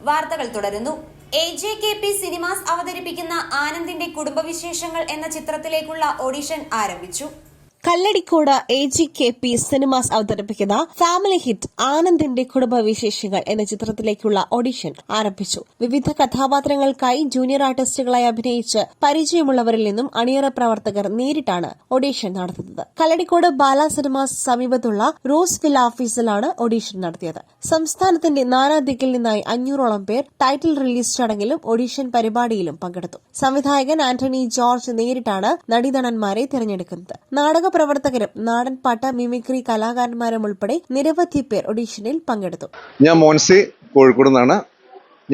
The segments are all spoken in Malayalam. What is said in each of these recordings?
വാർത്തകൾ തുടരുന്നു. AJKP സിനിമാസ് അവതരിപ്പിക്കുന്ന ആനന്ദിന്റെ കുടുംബവിശേഷങ്ങൾ എന്ന ചിത്രത്തിലേക്കുള്ള ഓഡിഷൻ ആരംഭിച്ചു. കല്ലടിക്കോട് AJKP സിനിമാസ് അവതരിപ്പിക്കുന്ന ഫാമിലി ഹിറ്റ് ആനന്ദിന്റെ കുടുംബവിശേഷങ്ങൾ എന്ന ചിത്രത്തിലേക്കുള്ള ഓഡിഷൻ ആരംഭിച്ചു. വിവിധ കഥാപാത്രങ്ങൾക്കായി ജൂനിയർ ആർട്ടിസ്റ്റുകളായി അഭിനയിച്ച് പരിചയമുള്ളവരിൽ നിന്നും അണിയറ പ്രവർത്തകർ നേരിട്ടാണ് ഓഡിഷൻ നടത്തുന്നത്. കല്ലടിക്കോട് ബാല സിനിമാസ് സമീപത്തുള്ള റോസ് വില്ല ഓഫീസിലാണ് ഓഡിഷൻ നടത്തിയത്. സംസ്ഥാനത്തിന്റെ നാനാദിക്കിൽ നിന്നായി 500ഓളം പേർ ടൈറ്റിൽ റിലീസ് ചടങ്ങിലും ഓഡിഷൻ പരിപാടിയിലും പങ്കെടുത്തു. സംവിധായകൻ ആന്റണി ജോർജ് നേരിട്ടാണ് നടീനടന്മാരെ തിരഞ്ഞെടുക്കുന്നത്. പ്രവർത്തകരും നാടൻപാട്ട് മിമിക്രി കലാകാരന്മാരും ഉൾപ്പെടെ നിരവധി പേർ ഓഡിഷനിൽ പങ്കെടുത്തു. ഞാൻ മോൻസി കോഴിക്കോട് നിന്നാണ്.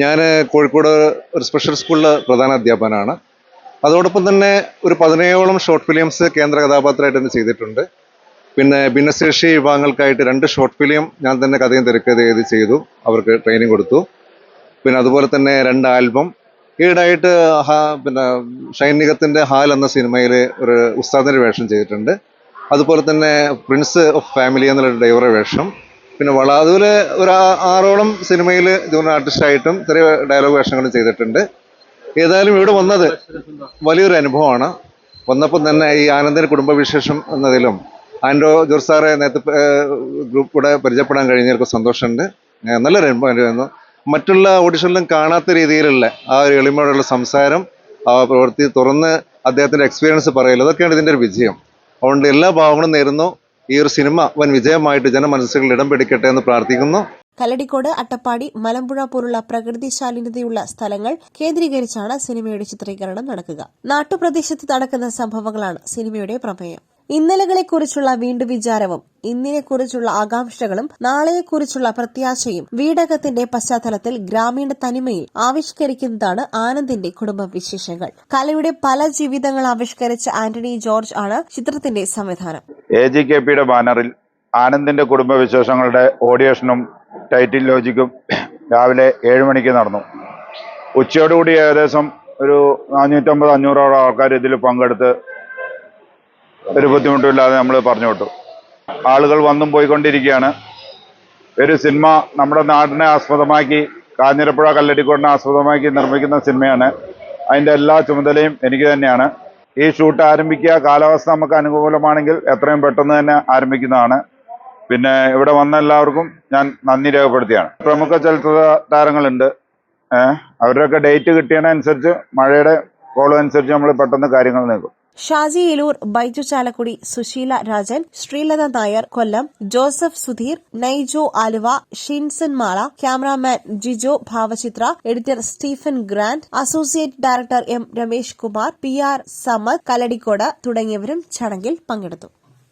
ഞാൻ കോഴിക്കോട് ഒരു സ്പെഷ്യൽ സ്കൂളിലെ പ്രധാന അധ്യാപകനാണ്. അതോടൊപ്പം തന്നെ ഒരു 17ഓളം ഷോർട്ട് ഫിലിംസ് കേന്ദ്ര കഥാപാത്രമായിട്ട് തന്നെ ചെയ്തിട്ടുണ്ട്. പിന്നെ ഭിന്നശേഷി വിഭാഗങ്ങൾക്കായിട്ട് 2 ഷോർട്ട് ഫിലിം ഞാൻ തന്നെ കഥയും തിരക്കഥ ചെയ്തു, അവർക്ക് ട്രെയിനിങ് കൊടുത്തു. പിന്നെ അതുപോലെ തന്നെ 2 ആൽബം ഈടായിട്ട് പിന്നെ ഷൈനികത്തിൻ്റെ ഹാൽ എന്ന സിനിമയിൽ ഒരു ഉസ്താദിൻ്റെ വേഷം ചെയ്തിട്ടുണ്ട്. അതുപോലെ തന്നെ പ്രിൻസ് ഓഫ് ഫാമിലി എന്നുള്ള ഡ്രൈവറെ വേഷം. പിന്നെ അതുപോലെ ഒരു 6ഓളം സിനിമയിൽ ജൂനിയർ ആർട്ടിസ്റ്റായിട്ടും ചെറിയ ഡയലോഗ് വേഷങ്ങളും ചെയ്തിട്ടുണ്ട്. ഏതായാലും ഇവിടെ വന്നത് വലിയൊരു അനുഭവമാണ്. വന്നപ്പോൾ തന്നെ ഈ ആനന്ദിൻ്റെ കുടുംബവിശേഷം എന്നതിലും ആൻഡ്രോ ജോർജ് സാറെ നേരത്തെ ഗ്രൂപ്പിലൂടെ പരിചയപ്പെടാൻ കഴിഞ്ഞതിൽ സന്തോഷമുണ്ട്. നല്ലൊരു അനുഭവമായിരുന്നു. മറ്റുള്ള ഓഡിഷനിലും കാണാത്ത രീതിയിലുള്ള ആ ഒരു എളിമയോടുള്ള സംസാരം, ആ പ്രവൃത്തി തുറന്ന് അദ്ദേഹത്തിൻ്റെ എക്സ്പീരിയൻസ് പറയൽ, അതൊക്കെയാണ് ഇതിൻ്റെ ഒരു വിജയം. അതുകൊണ്ട് എല്ലാ ഭാവങ്ങളും നേരുന്നു. ഈ ഒരു സിനിമ വൻ വിജയമായിട്ട് ജനമനസ്സുകളിൽ ഇടം പിടിക്കട്ടെ എന്ന് പ്രാർത്ഥിക്കുന്നു. കല്ലടിക്കോട്, അട്ടപ്പാടി, മലമ്പുഴ പോലുള്ള പ്രകൃതി ശാലീനതയുള്ള സ്ഥലങ്ങൾ കേന്ദ്രീകരിച്ചാണ് സിനിമയുടെ ചിത്രീകരണം നടക്കുക. നാട്ടുപ്രദേശത്ത് നടക്കുന്ന സംഭവങ്ങളാണ് സിനിമയുടെ പ്രമേയം. ഇന്നലകളെക്കുറിച്ചുള്ള വീണ്ടുവിചാരവും ഇന്നിനെക്കുറിച്ചുള്ള ആകാംക്ഷകളും നാളെയെക്കുറിച്ചുള്ള പ്രത്യാശയും വീടകത്തിന്റെ പശ്ചാത്തലത്തിൽ ഗ്രാമീണ തനിമയിൽ ആവിഷ്കരിക്കുന്നതാണ് ആനന്ദിന്റെ കുടുംബവിശേഷങ്ങൾ. കലയുടെ പല ജീവിതങ്ങൾ ആവിഷ്കരിച്ച ആന്റണി ജോർജ് ആണ് ചിത്രത്തിന്റെ സംവിധാനം. AJKPയുടെ ബാനറിൽ ആനന്ദിന്റെ കുടുംബവിശേഷങ്ങളുടെ ഓഡിയേഷനും ടൈറ്റിൽ ലോജിക്കും രാവിലെ 7 മണിക്ക് നടന്നു. ഉച്ചയോടുകൂടി ഏകദേശം ഒരു 450-500ഓളം ആൾക്കാർ ഇതിൽ പങ്കെടുത്ത് ഒരു ബുദ്ധിമുട്ടുമില്ലാതെ നമ്മൾ പറഞ്ഞു വിട്ടു. ആളുകൾ വന്നും പോയിക്കൊണ്ടിരിക്കുകയാണ്. ഒരു സിനിമ നമ്മുടെ നാടിനെ ആസ്പദമാക്കി, കാഞ്ഞിരപ്പുഴ കല്ലടിക്കോടിനെ ആസ്പദമാക്കി നിർമ്മിക്കുന്ന സിനിമയാണ്. അതിൻ്റെ എല്ലാ ചുമതലയും എനിക്ക് തന്നെയാണ്. ഈ ഷൂട്ട് ആരംഭിക്കുക, കാലാവസ്ഥ നമുക്ക് അനുകൂലമാണെങ്കിൽ എത്രയും പെട്ടെന്ന് തന്നെ ആരംഭിക്കുന്നതാണ്. പിന്നെ ഇവിടെ വന്ന എല്ലാവർക്കും ഞാൻ നന്ദി രേഖപ്പെടുത്തിയാണ്. പ്രമുഖ ചലച്ചിത്ര താരങ്ങളുണ്ട്. അവരുടെയൊക്കെ ഡേറ്റ് കിട്ടിയതിനനുസരിച്ച് മഴയുടെ കോളം അനുസരിച്ച് നമ്മൾ പെട്ടെന്ന് കാര്യങ്ങൾ നീക്കും. Shaji Eloor, Baiju Chalakudy, Susheela Rajan, Sreelatha Nair Kollam, Joseph Sudheer, Naijo Aluva, Shinson Mala, cameraman Jijo Bhavachithra, editor Stephen Grand, associate director M Ramesh Kumar, PR Samad, Kalladikode തുടങ്ങിയവരും ചടങ്ങിൽ പങ്കെടുത്തു.